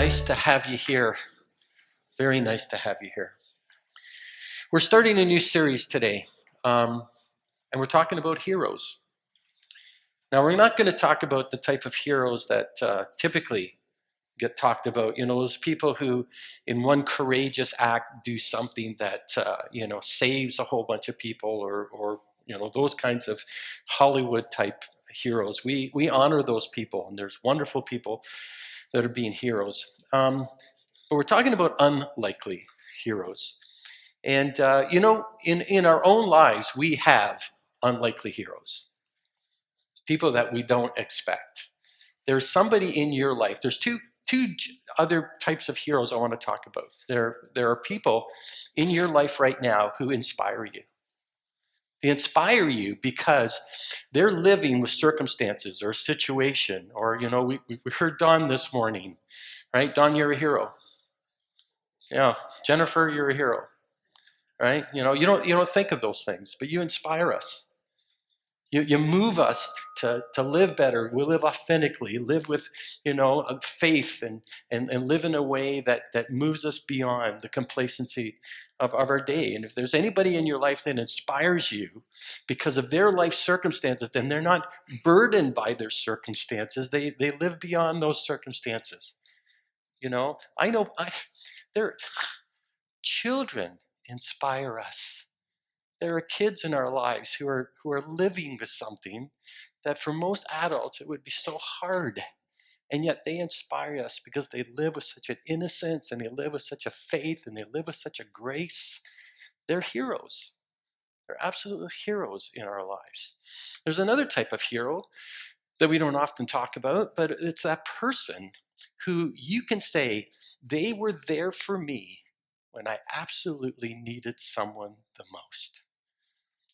Nice to have you here. Very nice to have you here. We're starting a new series today, and we're talking about heroes. Now, we're not going to talk about the type of heroes that typically get talked about. You know, those people who, in one courageous act, do something that saves a whole bunch of people, or those kinds of Hollywood type heroes. We honor those people, and there's wonderful people that are being heroes. But we're talking about unlikely heroes. And, in our own lives, we have unlikely heroes, people that we don't expect. There's somebody in your life. There's two other types of heroes I want to talk about. There are people in your life right now who inspire you. They inspire you because they're living with circumstances or a situation. Or, we heard Don this morning, right? Don, you're a hero. Yeah, Jennifer, you're a hero, right? You don't think of those things, but you inspire us. You move us to live better. We live authentically, live with faith, and live in a way that moves us beyond the complacency of our day. And if there's anybody in your life that inspires you because of their life circumstances, then they're not burdened by their circumstances. They live beyond those circumstances. Their children inspire us. There are kids in our lives who are living with something that for most adults it would be so hard. And yet they inspire us because they live with such an innocence, and they live with such a faith, and they live with such a grace. They're heroes. They're absolute heroes in our lives. There's another type of hero that we don't often talk about, but it's that person who you can say, they were there for me when I absolutely needed someone the most.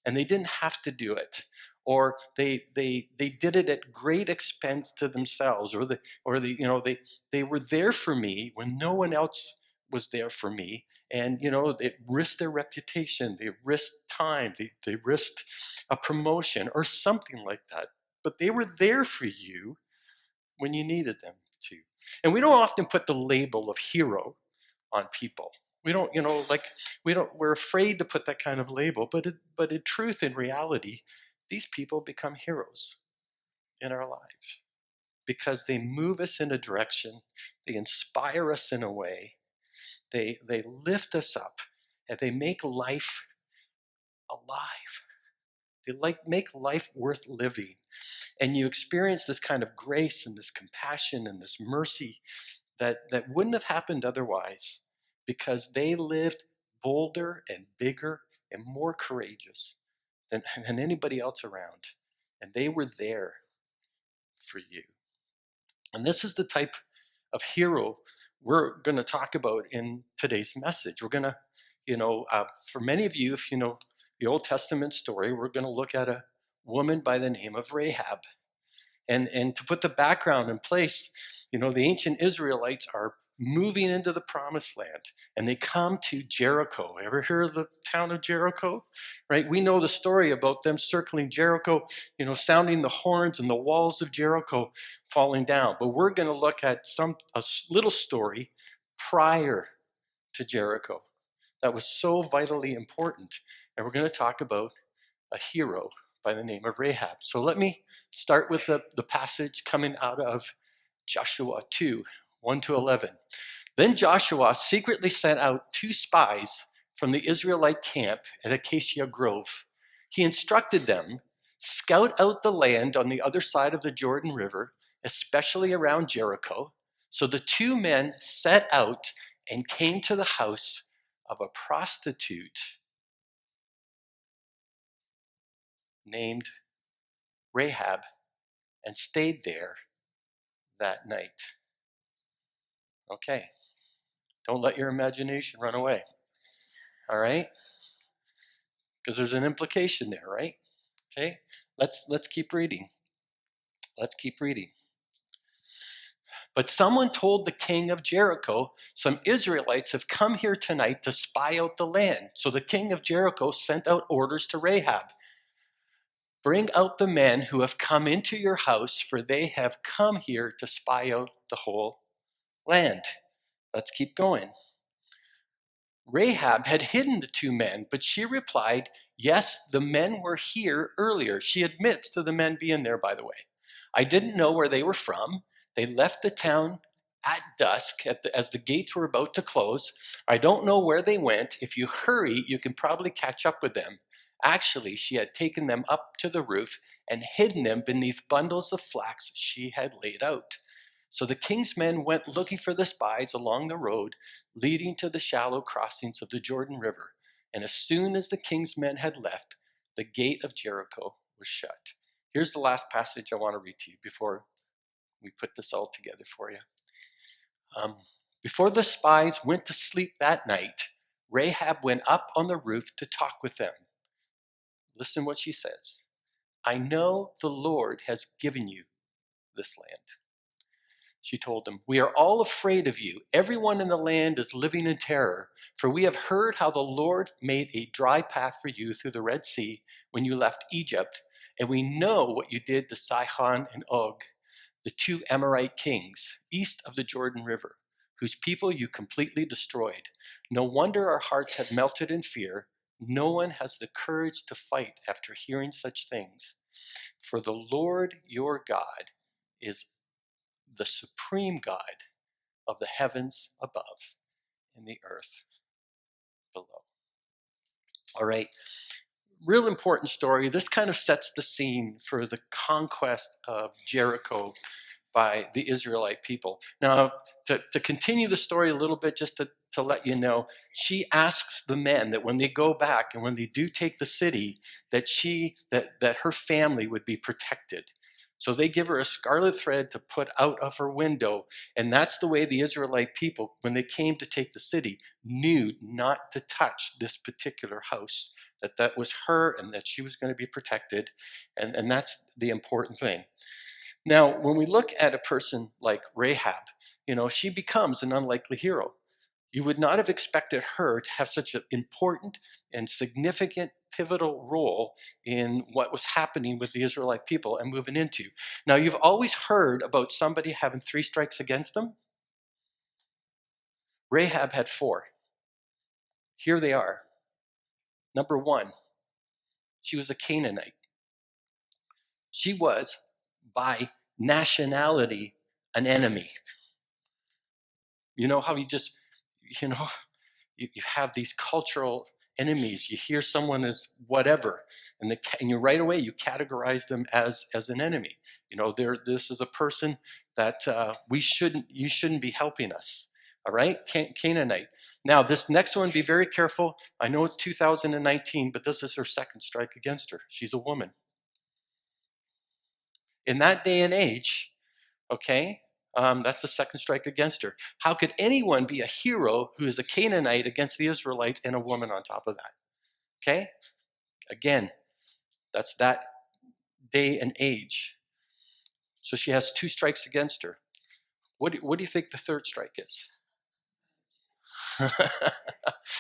And they didn't have to do it, or they did it at great expense to themselves, or they were there for me when no one else was there for me. And they risked their reputation, they risked time, they risked a promotion or something like that. But they were there for you when you needed them to. And we don't often put the label of hero on people. We don't, we're afraid to put that kind of label, but in truth, in reality, these people become heroes in our lives because they move us in a direction, they inspire us in a way, they lift us up, and they make life alive. They make life worth living. And you experience this kind of grace and this compassion and this mercy that wouldn't have happened otherwise, because they lived bolder and bigger and more courageous than anybody else around. And they were there for you. And this is the type of hero we're going to talk about in today's message. We're going to, for many of you, if you know the Old Testament story, we're going to look at a woman by the name of Rahab. And to put the background in place, the ancient Israelites are moving into the promised land, and they come to Jericho. Ever hear of the town of Jericho? Right? We know the story about them circling Jericho, sounding the horns and the walls of Jericho falling down. But we're going to look at a little story prior to Jericho that was so vitally important. And we're going to talk about a hero by the name of Rahab. So let me start with the passage coming out of Joshua 2, 1 to 11. Then Joshua secretly sent out 2 spies from the Israelite camp at Acacia Grove. He instructed them, scout out the land on the other side of the Jordan River, especially around Jericho. So the 2 men set out and came to the house of a prostitute named Rahab and stayed there that night. Okay, don't let your imagination run away. All right? Because there's an implication there, right? Okay, let's keep reading. Let's keep reading. But someone told the king of Jericho, some Israelites have come here tonight to spy out the land. So the king of Jericho sent out orders to Rahab. Bring out the men who have come into your house, for they have come here to spy out the whole land. Let's keep going. Rahab had hidden the two men, but she replied, yes, the men were here earlier. She admits to the men being there, by the way. I didn't know where they were from. They left the town at dusk as the gates were about to close. I don't know where they went. If you hurry, you can probably catch up with them. Actually, she had taken them up to the roof and hidden them beneath bundles of flax she had laid out. So the king's men went looking for the spies along the road leading to the shallow crossings of the Jordan River. And as soon as the king's men had left, the gate of Jericho was shut. Here's the last passage I want to read to you before we put this all together for you. Before the spies went to sleep that night, Rahab went up on the roof to talk with them. Listen what she says. I know the Lord has given you this land. She told them, we are all afraid of you. Everyone in the land is living in terror, for we have heard how the Lord made a dry path for you through the Red Sea when you left Egypt, and we know what you did to Sihon and Og, the two Amorite kings east of the Jordan River, whose people you completely destroyed. No wonder our hearts have melted in fear. No one has the courage to fight after hearing such things. For the Lord your God is the supreme God of the heavens above and the earth below. All right, real important story. This kind of sets the scene for the conquest of Jericho by the Israelite people. Now, to continue the story a little bit, just to let you know, she asks the men that when they go back and when they do take the city, that her family would be protected. So they give her a scarlet thread to put out of her window. And that's the way the Israelite people, when they came to take the city, knew not to touch this particular house, that was her and that she was going to be protected. And that's the important thing. Now, when we look at a person like Rahab, she becomes an unlikely hero. You would not have expected her to have such an important and significant pivotal role in what was happening with the Israelite people and moving into. Now, you've always heard about somebody having 3 strikes against them. Rahab had 4. Here they are. Number 1, she was a Canaanite. She was, by nationality, an enemy. You know how you have these cultural enemies. You hear someone as whatever, and you right away you categorize them as an enemy. This is a person that you shouldn't be helping us. All right, Canaanite. Now this next one, be very careful. I know it's 2019, but this is her 2nd strike against her. She's a woman. In that day and age, okay, that's the 2nd strike against her. How could anyone be a hero who is a Canaanite against the Israelites and a woman on top of that? Okay? Again, that's that day and age. So she has 2 strikes against her. What do you think the 3rd strike is?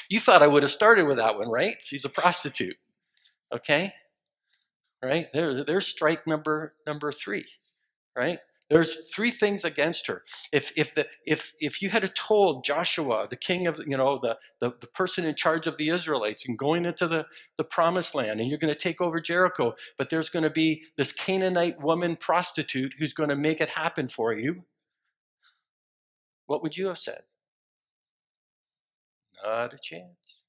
You thought I would have started with that one, right? She's a prostitute. Okay? Right? There's strike number 3. Right? There's 3 things against her. If you had told Joshua, the king of, the person in charge of the Israelites, and going into the promised land, and you're going to take over Jericho, but there's going to be this Canaanite woman prostitute who's going to make it happen for you, what would you have said? Not a chance.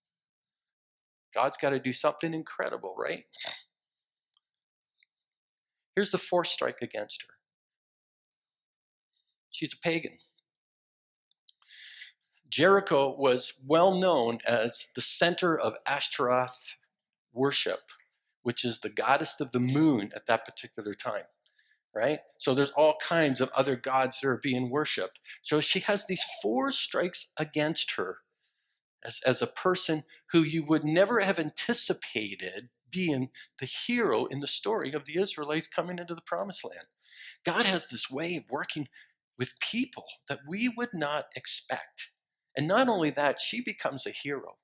God's got to do something incredible, right? Here's the 4th strike against her. She's a pagan. Jericho was well known as the center of Ashtaroth worship, which is the goddess of the moon at that particular time, right? So there's all kinds of other gods that are being worshipped. So she has these 4 strikes against her as a person who you would never have anticipated being the hero in the story of the Israelites coming into the promised land. God has this way of working with people that we would not expect. And not only that, she becomes a hero.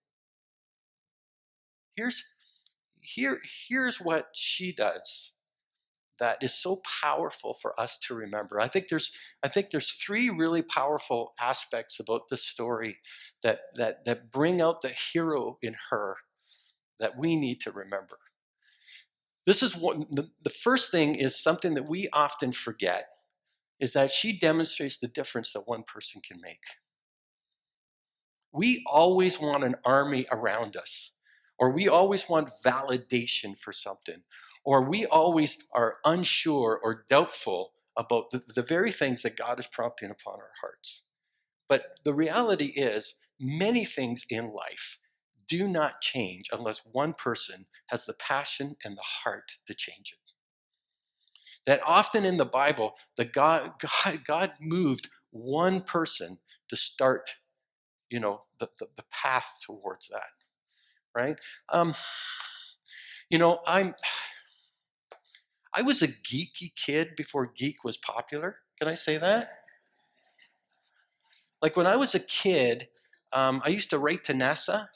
Here's what she does that is so powerful for us to remember. I think there's three really powerful aspects about this story that bring out the hero in her that we need to remember. This is one. The first thing is something that we often forget, is that she demonstrates the difference that one person can make. We always want an army around us, or we always want validation for something, or we always are unsure or doubtful about the very things that God is prompting upon our hearts. But the reality is, many things in life do not change unless one person has the passion and the heart to change it. That often in the Bible, God moved one person to start, the path towards that, right? Um, I was a geeky kid before geek was popular. Can I say that? Like when I was a kid, I used to write to NASA,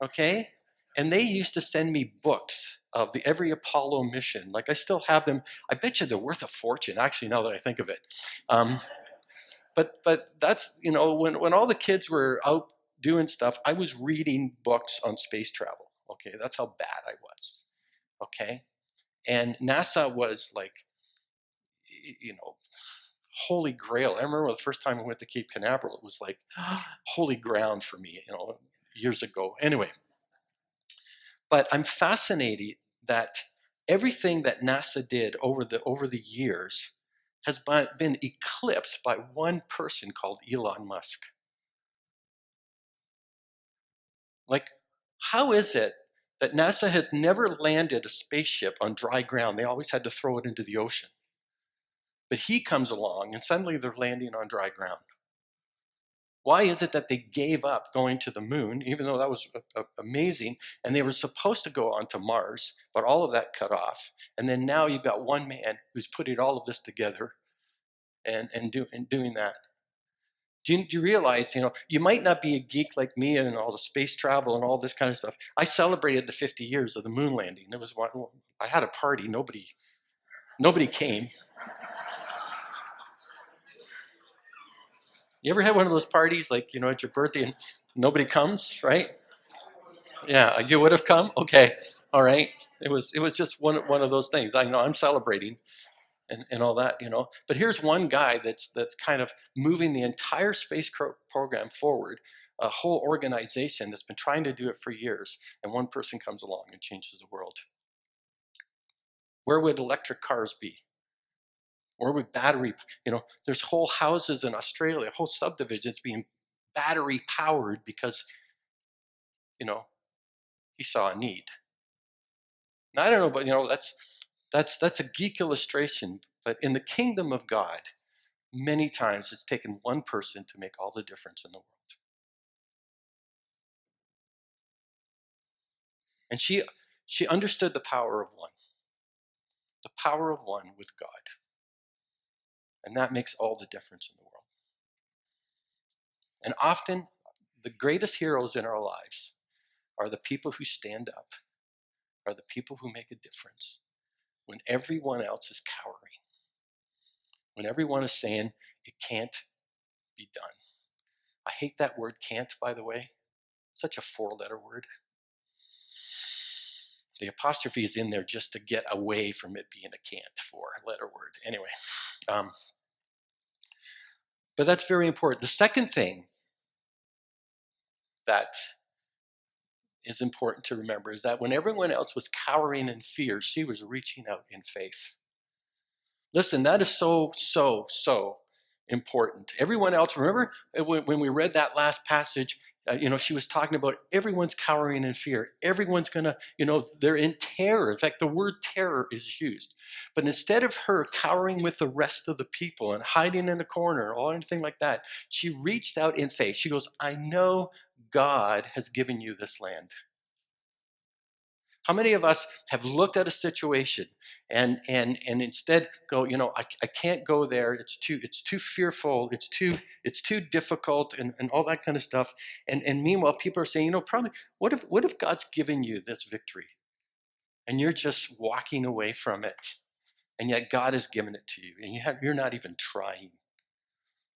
okay? And they used to send me books of every Apollo mission. Like I still have them. I bet you they're worth a fortune, actually, now that I think of it. Um, but that's, when all the kids were out doing stuff, I was reading books on space travel. Okay, that's how bad I was. Okay, and NASA was like, you know, holy grail. I remember the first time I went to Cape Canaveral, it was like holy ground for me, years ago. Anyway, but I'm fascinated that everything that NASA did over the years has been eclipsed by one person called Elon Musk. Like, how is it that NASA has never landed a spaceship on dry ground? They always had to throw it into the ocean. But he comes along and suddenly they're landing on dry ground. Why is it that they gave up going to the moon, even though that was amazing, and they were supposed to go on to Mars, but all of that cut off? And then now you've got one man who's putting all of this together and doing that. Do you realize, you might not be a geek like me and all the space travel and all this kind of stuff. I celebrated the 50 years of the moon landing. It was one, I had a party. Nobody came. You ever had one of those parties, like, at your birthday and nobody comes, right? Yeah, you would have come? Okay, all right. It was just one of those things. I know I'm celebrating and all that. But here's one guy that's kind of moving the entire space program forward, a whole organization that's been trying to do it for years, and one person comes along and changes the world. Where would electric cars be? Where would battery, there's whole houses in Australia, whole subdivisions being battery powered because, you know, he saw a need. Now, I don't know, but that's a geek illustration. But in the kingdom of God, many times it's taken one person to make all the difference in the world. And she understood the power of one with God. And that makes all the difference in the world. And often the greatest heroes in our lives are the people who stand up, are the people who make a difference when everyone else is cowering, when everyone is saying it can't be done. I hate that word can't, by the way. Such a four-letter word. The apostrophe is in there just to get away from it being a can't four-letter word. Anyway, but that's very important. The second thing that is important to remember is that when everyone else was cowering in fear, she was reaching out in faith. Listen, that is so, so, so important. Everyone else, remember when we read that last passage, she was talking about everyone's cowering in fear. Everyone's going to, they're in terror. In fact, the word terror is used. But instead of her cowering with the rest of the people and hiding in a corner or anything like that, she reached out in faith. She goes, I know God has given you this land. How many of us have looked at a situation and instead go, I can't go there. It's too fearful. It's too difficult and all that kind of stuff. And meanwhile, people are saying, probably what if God's given you this victory and you're just walking away from it? And yet God has given it to you, and you're not even trying.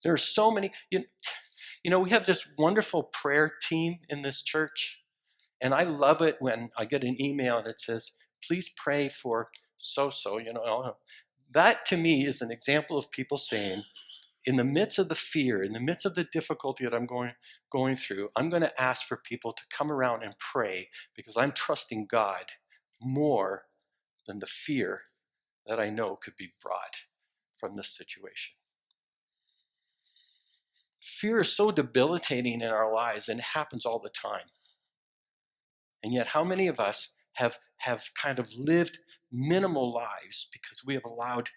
There are so many, we have this wonderful prayer team in this church, and I love it when I get an email and it says, please pray for so-so, That to me is an example of people saying, in the midst of the fear, in the midst of the difficulty that I'm going through, I'm going to ask for people to come around and pray because I'm trusting God more than the fear that I know could be brought from this situation. Fear is so debilitating in our lives, and it happens all the time. And yet, how many of us have kind of lived minimal lives because we have allowed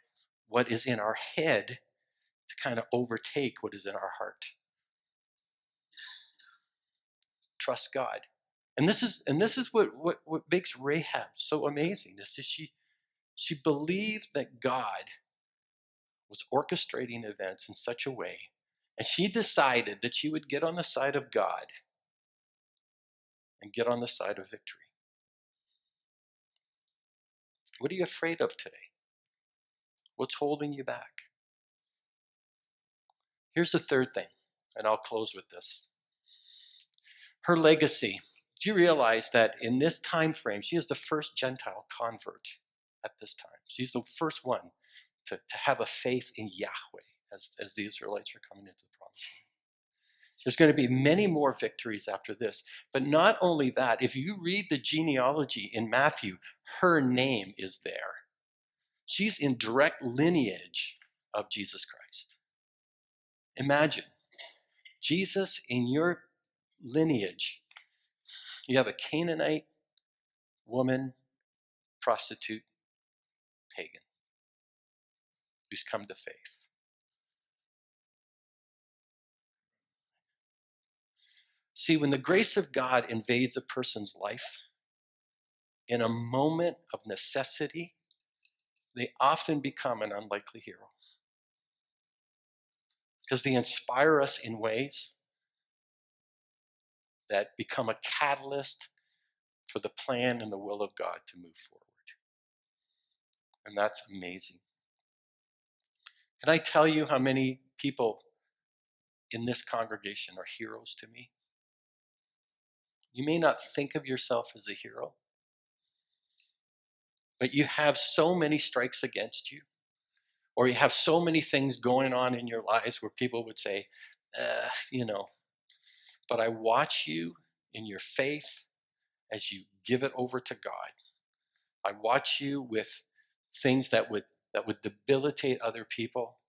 what is in our head to kind of overtake what is in our heart? Trust God. And this is what makes Rahab so amazing. This is she believed that God was orchestrating events in such a way, and she decided that she would get on the side of God and get on the side of victory. What are you afraid of today? What's holding you back? Here's the third thing, and I'll close with this. Her legacy. Do you realize that in this time frame, she is the first Gentile convert at this time? She's the first one to have a faith in Yahweh as the Israelites are coming into the promised land. There's going to be many more victories after this. But not only that, if you read the genealogy in Matthew, her name is there. She's in direct lineage of Jesus Christ. Imagine, Jesus in your lineage, you have a Canaanite woman, prostitute, pagan, who's come to faith. See, when the grace of God invades a person's life, in a moment of necessity, they often become an unlikely hero. Because they inspire us in ways that become a catalyst for the plan and the will of God to move forward. And that's amazing. Can I tell you how many people in this congregation are heroes to me? You may not think of yourself as a hero, but you have so many strikes against you, or you have so many things going on in your lives where people would say, but I watch you in your faith as you give it over to God. I watch you with things that would debilitate other people.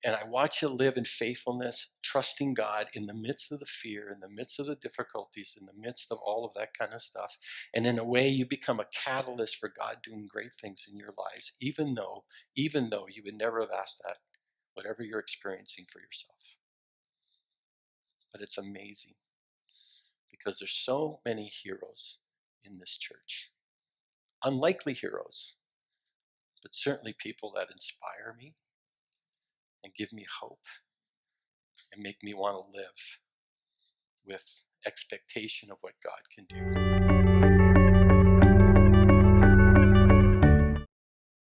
And I watch you live in faithfulness, trusting God in the midst of the fear, in the midst of the difficulties, in the midst of all of that kind of stuff. And in a way, you become a catalyst for God doing great things in your lives, even though you would never have asked that, whatever you're experiencing for yourself. But it's amazing because there's so many heroes in this church. Unlikely heroes, but certainly people that inspire me and give me hope and make me want to live with expectation of what God can do.